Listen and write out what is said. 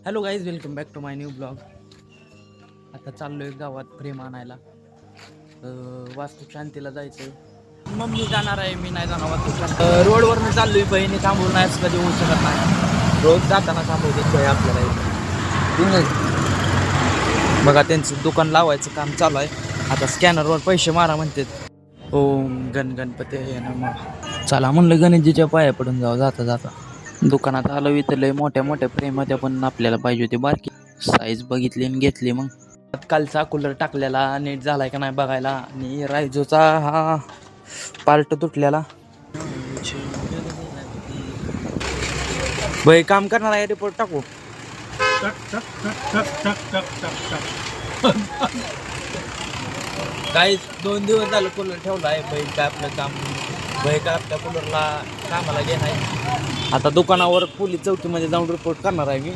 Hello guys, welcome back to my new blog. आता चाललोय गावात फ्रेम आणायला. वास्तू शांतीला जायचंय. मम्मी जाणार आहे, मी नाही जाणार वास्तू शांती. रोडवरनं चाललोय, बहिणी थांबवून नाही असं कधी होऊ शकत नाही. रोज जाताना थांबवतात बाई आपल्याला इथे. बघा त्यांचं दुकान लावायचं काम चालू आहे. आता स्कॅनरवर पैसे मारा म्हणतात. ओम गणपती नमः. चला म्हणलं गणेशजीच्या पाया पडून जाऊ जाता जाता. दुकानात आलो इथं लय मोठ्या मोठ्या फ्रेम होत्या, पण आपल्याला पाहिजे होती बारकी साईज. बघितली आणि घेतली. मग कालचा कूलर टाकलेला नीट झालाय का नाही बघायला, आणि रायझोचा हा पार्ट तुटलेला. भाई काम करणार आहे, रिपोर्ट टाकू. काही 2 दिवस झालं कूलर ठेवला आहे. भाई काय आपलं काम, भाई काय आपल्या कूलरला कामाला घेणार. आता दुकानावर पोलीस चौकीमध्ये जाऊन रिपोर्ट करणार आहे मी.